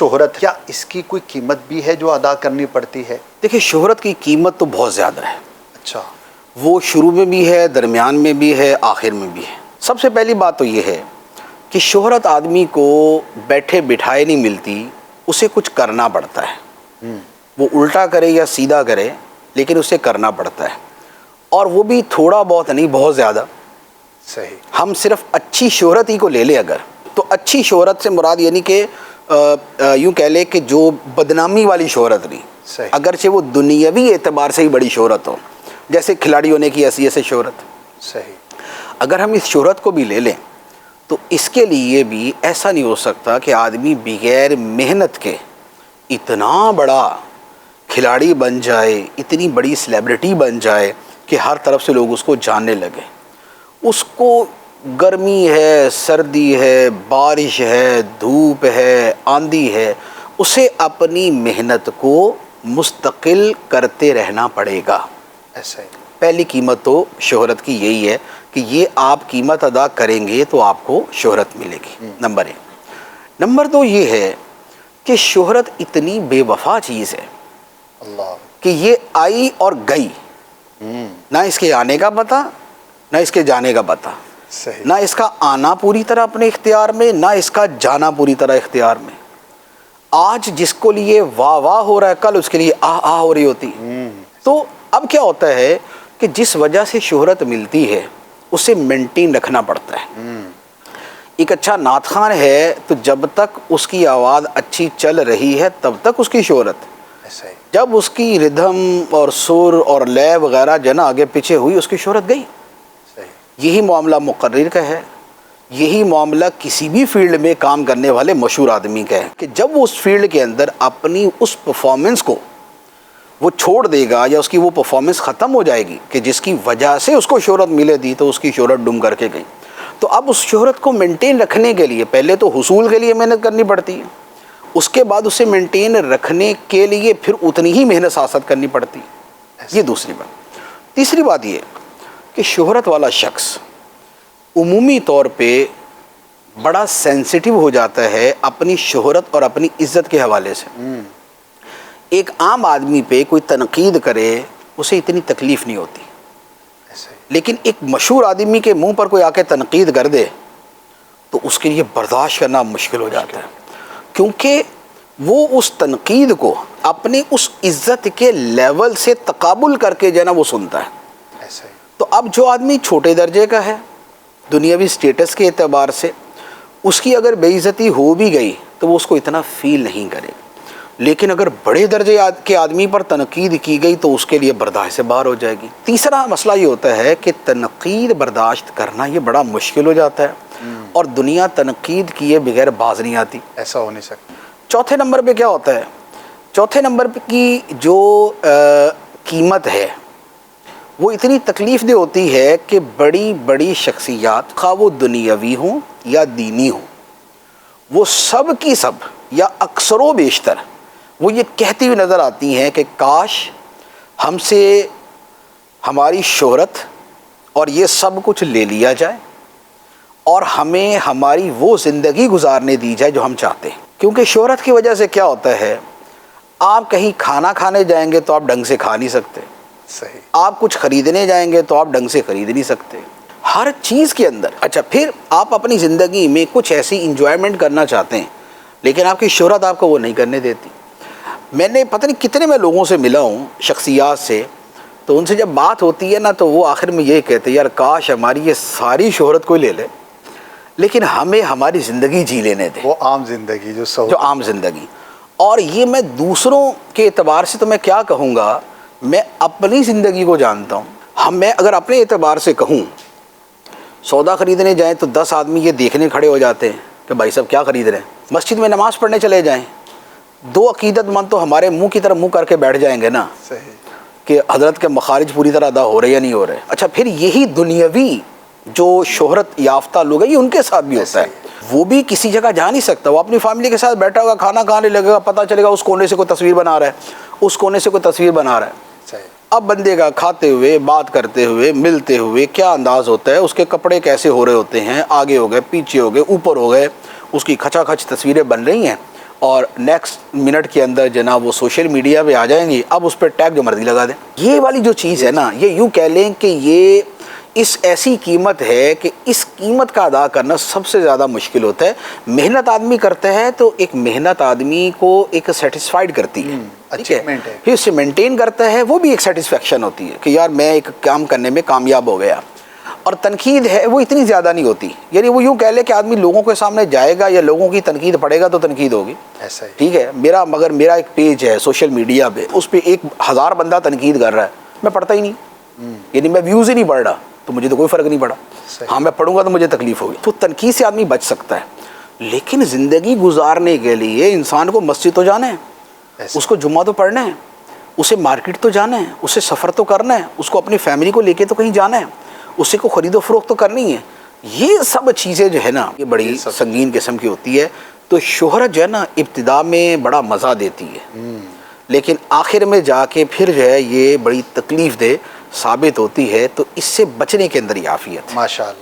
شہرت، کیا اس کی کوئی قیمت بھی ہے جو ادا کرنی پڑتی ہے؟ دیکھیں شہرت کی قیمت تو بہت زیادہ ہے. اچھا. وہ شروع میں بھی ہے، درمیان میں بھی ہے، آخر میں بھی ہے. سب سے پہلی بات تو یہ ہے کہ شہرت آدمی کو بیٹھے بٹھائے نہیں ملتی، اسے کچھ کرنا پڑتا ہے. وہ الٹا کرے یا سیدھا کرے لیکن اسے کرنا پڑتا ہے، اور وہ بھی تھوڑا بہت نہیں، بہت زیادہ. صحیح. ہم صرف اچھی شہرت ہی کو لے لیں اگر، تو اچھی شہرت سے مراد یعنی کہ یوں کہہ لے کہ جو بدنامی والی شہرت نہیں. صحیح. اگرچہ وہ دنیاوی اعتبار سے ہی بڑی شہرت ہو، جیسے کھلاڑی ہونے کی حیثیت سے شہرت. صحیح. اگر ہم اس شہرت کو بھی لے لیں تو اس کے لیے بھی ایسا نہیں ہو سکتا کہ آدمی بغیر محنت کے اتنا بڑا کھلاڑی بن جائے، اتنی بڑی سیلیبریٹی بن جائے کہ ہر طرف سے لوگ اس کو جاننے لگے. اس کو گرمی ہے، سردی ہے، بارش ہے، دھوپ ہے، آندھی ہے، اسے اپنی محنت کو مستقل کرتے رہنا پڑے گا. ایسا ہی. پہلی قیمت تو شہرت کی یہی ہے کہ یہ آپ قیمت ادا کریں گے تو آپ کو شہرت ملے گی. نمبر 1. نمبر 2 یہ ہے کہ شہرت اتنی بے وفا چیز ہے اللہ. کہ یہ آئی اور گئی، نہ اس کے آنے کا پتہ نہ اس کے جانے کا پتہ. صحیح. نہ اس کا آنا پوری طرح اپنے اختیار میں، نہ اس کا جانا پوری طرح اختیار میں. آج جس کو لیے واہ واہ ہو رہا ہے، کل اس کے لیے آہ آہ ہو رہی ہوتی. تو اب کیا ہوتا ہے کہ جس وجہ سے شہرت ملتی ہے اسے مینٹین رکھنا پڑتا ہے. ایک اچھا نعت خوان ہے تو جب تک اس کی آواز اچھی چل رہی ہے تب تک اس کی شہرت. ایسا ہی. جب اس کی ردھم اور سر اور لے وغیرہ جنا آگے پیچھے ہوئی، اس کی شہرت گئی. یہی معاملہ مقرر کا ہے، یہی معاملہ کسی بھی فیلڈ میں کام کرنے والے مشہور آدمی کا ہے کہ جب وہ اس فیلڈ کے اندر اپنی اس پرفارمنس کو وہ چھوڑ دے گا یا اس کی وہ پرفارمنس ختم ہو جائے گی کہ جس کی وجہ سے اس کو شہرت ملے تھی، تو اس کی شہرت ڈم کر کے گئی. تو اب اس شہرت کو مینٹین رکھنے کے لیے پہلے تو حصول کے لیے محنت کرنی پڑتی ہے، اس کے بعد اسے مینٹین رکھنے کے لیے پھر اتنی ہی محنت ساتھ کرنی پڑتی. یہ دوسری بات. تیسری بات یہ کہ شہرت والا شخص عمومی طور پہ بڑا سینسٹیو ہو جاتا ہے اپنی شہرت اور اپنی عزت کے حوالے سے. ایک عام آدمی پہ کوئی تنقید کرے اسے اتنی تکلیف نہیں ہوتی، لیکن ایک مشہور آدمی کے منہ پر کوئی آ کے تنقید کر دے تو اس کے لیے برداشت کرنا مشکل ہو جاتا ہے، کیونکہ وہ اس تنقید کو اپنے اس عزت کے لیول سے تقابل کر کے جو ہے نا وہ سنتا ہے. تو اب جو آدمی چھوٹے درجے کا ہے دنیاوی سٹیٹس کے اعتبار سے، اس کی اگر بے عزتی ہو بھی گئی تو وہ اس کو اتنا فیل نہیں کرے گا، لیکن اگر بڑے درجے کے آدمی پر تنقید کی گئی تو اس کے لیے برداشت سے باہر ہو جائے گی. تیسرا مسئلہ یہ ہوتا ہے کہ تنقید برداشت کرنا یہ بڑا مشکل ہو جاتا ہے، اور دنیا تنقید کیے بغیر باز نہیں آتی. ایسا ہو نہیں سکتا. چوتھے نمبر پہ کیا ہوتا ہے؟ چوتھے نمبر کی جو قیمت ہے وہ اتنی تکلیف دہ ہوتی ہے کہ بڑی بڑی شخصیات خواہ وہ دنیاوی ہوں یا دینی ہوں، وہ سب کی سب یا اکثر و بیشتر وہ یہ کہتی ہوئی نظر آتی ہیں کہ کاش ہم سے ہماری شہرت اور یہ سب کچھ لے لیا جائے اور ہمیں ہماری وہ زندگی گزارنے دی جائے جو ہم چاہتے ہیں. کیونکہ شہرت کی وجہ سے کیا ہوتا ہے، آپ کہیں کھانا کھانے جائیں گے تو آپ ڈھنگ سے کھا نہیں سکتے. صحیح. آپ کچھ خریدنے جائیں گے تو آپ ڈھنگ سے خرید نہیں سکتے. ہر چیز کے اندر. اچھا پھر آپ اپنی زندگی میں کچھ ایسی انجوائمنٹ کرنا چاہتے ہیں لیکن آپ کی شہرت آپ کو وہ نہیں کرنے دیتی. میں نے پتہ نہیں کتنے میں لوگوں سے ملا ہوں شخصیات سے، تو ان سے جب بات ہوتی ہے نا تو وہ آخر میں یہ کہتے ہیں یار کاش ہماری یہ ساری شہرت کوئی لے لے لیکن ہمیں ہماری زندگی جی لینے دے، وہ عام زندگی جو عام زندگی. اور یہ میں دوسروں کے اعتبار سے تو میں کیا کہوں گا، میں اپنی زندگی کو جانتا ہوں. میں اگر اپنے اعتبار سے کہوں، سودا خریدنے جائیں تو 10 آدمی یہ دیکھنے کھڑے ہو جاتے ہیں کہ بھائی صاحب کیا خرید رہے ہیں. مسجد میں نماز پڑھنے چلے جائیں، 2 عقیدت مند تو ہمارے منہ کی طرف منہ کر کے بیٹھ جائیں گے نا کہ حضرت کے مخارج پوری طرح ادا ہو رہے یا نہیں ہو رہے. اچھا پھر یہی دنیاوی جو شہرت یافتہ لوگ ہیں یہ ان کے ساتھ بھی ہوتا ہے. وہ بھی کسی جگہ جا نہیں سکتا، وہ اپنی فیملی کے ساتھ بیٹھا ہوگا، کھانا کھانے لگے گا، پتہ چلے گا اس کونے سے کوئی تصویر بنا رہا ہے، اس کونے سے کوئی تصویر بنا رہا ہے. اب بندے کا کھاتے ہوئے، بات کرتے ہوئے، ملتے ہوئے کیا انداز ہوتا ہے، اس کے کپڑے کیسے ہو رہے ہوتے ہیں، آگے ہو گئے، پیچھے ہو گئے، اوپر ہو گئے، اس کی کھچا کھچ تصویریں بن رہی ہیں. اور نیکسٹ منٹ کے اندر جناب وہ سوشل میڈیا پہ آ جائیں گے, اب اس پہ ٹیگ جو مرضی لگا دیں. یہ والی جو چیز ہے نا, یہ یوں کہہ لیں کہ یہ اس ایسی قیمت ہے کہ اس قیمت کا ادا کرنا سب سے زیادہ مشکل ہوتا ہے. محنت آدمی کرتا ہے تو ایک محنت آدمی کو ایک سیٹسفائیڈ کرتی ہے, ٹھیک ہے, پھر اسے مینٹین کرتا ہے, وہ بھی ایک سیٹسفیکشن ہوتی ہے کہ یار میں ایک کام کرنے میں کامیاب ہو گیا. اور تنقید ہے وہ اتنی زیادہ نہیں ہوتی, یعنی وہ یوں کہہ لے کہ آدمی لوگوں کے سامنے جائے گا یا لوگوں کی تنقید پڑھے گا تو تنقید ہوگی, ایسا ہی. ٹھیک ہے. میرا ایک پیج ہے سوشل میڈیا پہ, اس پہ 1000 بندہ تنقید کر رہا ہے, میں پڑھتا ہی نہیں, یعنی میں ویوز ہی نہیں پڑھ رہا, تو مجھے تو کوئی فرق نہیں پڑا. ہاں میں پڑھوں گا تو مجھے تکلیف ہوگی. تو تنقید سے آدمی بچ سکتا ہے, لیکن زندگی گزارنے کے لیے انسان کو مسجد تو جانا ہے, اس کو جمعہ تو پڑھنا ہے, اسے مارکیٹ تو جانا ہے, اسے سفر تو کرنا ہے, اس کو اپنی فیملی کو لے کے تو کہیں جانا ہے, اسے کو خرید و فروخت تو کرنی ہے. یہ سب چیزیں جو ہے نا یہ بڑی سنگین قسم کی ہوتی ہے. تو شہرت جو ہے نا ابتدا میں بڑا مزہ دیتی ہے, لیکن آخر میں جا کے پھر جو ہے یہ بڑی تکلیف دہ ثابت ہوتی ہے. تو اس سے بچنے کے اندر ہی عافیت ہے. ماشاء اللہ.